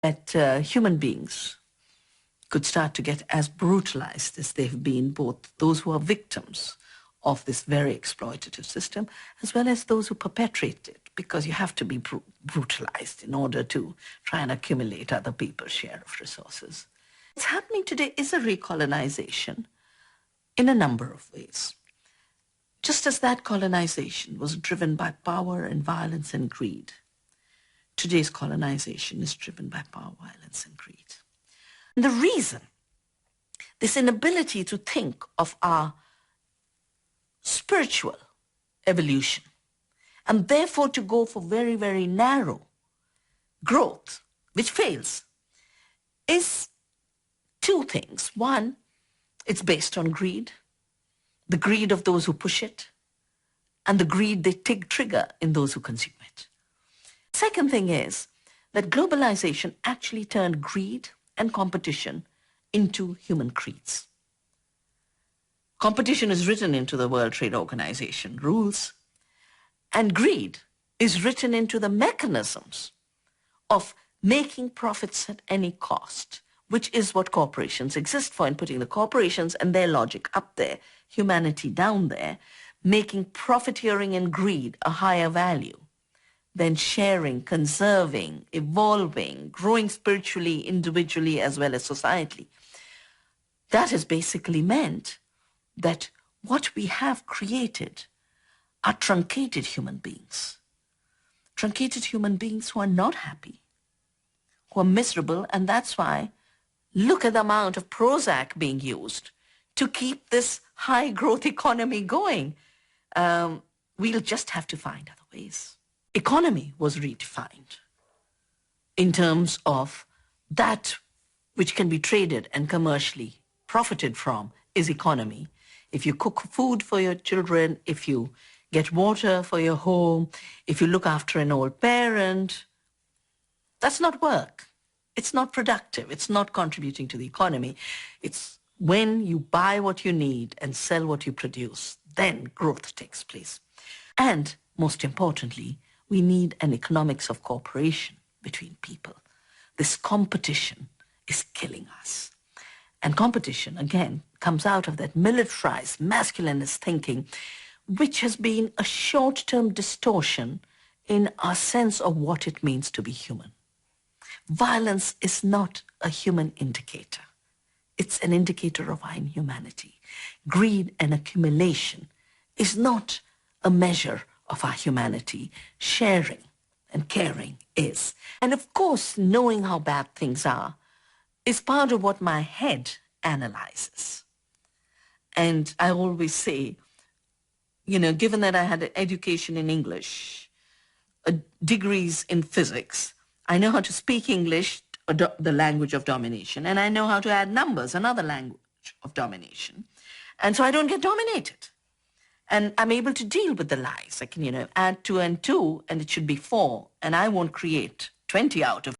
that human beings could start to get as brutalized as they've been, both those who are victims of this very exploitative system, as well as those who perpetrate it, because you have to be brutalized in order to try and accumulate other people's share of resources. What's happening today is a recolonization in a number of ways. Just as that colonization was driven by power and violence and greed, today's colonization is driven by power, violence, and greed. And the reason, this inability to think of our spiritual evolution, and therefore to go for very, very narrow growth, which fails, is two things. One, it's based on greed, the greed of those who push it, and the greed they trigger in those who consume it. Second thing is that globalization actually turned greed and competition into human creeds. Competition is written into the World Trade Organization rules, and greed is written into the mechanisms of making profits at any cost, which is what corporations exist for, and putting the corporations and their logic up there, humanity down there, making profiteering and greed a higher value than sharing, conserving, evolving, growing spiritually, individually, as well as societally. That has basically meant that what we have created are truncated human beings. Truncated human beings who are not happy, who are miserable, and that's why look at the amount of Prozac being used to keep this high growth economy going. We'll just have to find other ways. Economy was redefined in terms of that which can be traded and commercially profited from is economy. If you cook food for your children, if you get water for your home, if you look after an old parent, that's not work. It's not productive. It's not contributing to the economy. It's when you buy what you need and sell what you produce, then growth takes place. And most importantly, we need an economics of cooperation between people. This competition is killing us. And competition, again, comes out of that militarized, masculinist thinking, which has been a short-term distortion in our sense of what it means to be human. Violence is not a human indicator. It's an indicator of our inhumanity. Greed and accumulation is not a measure of our humanity. Sharing and caring is. And of course, knowing how bad things are is part of what my head analyzes. And I always say, you know, given that I had an education in English, degrees in physics, I know how to speak English, the language of domination, and I know how to add numbers, another language of domination. And so I don't get dominated. And I'm able to deal with the lies. I can, add 2 and 2, and it should be 4, and I won't create 20 out of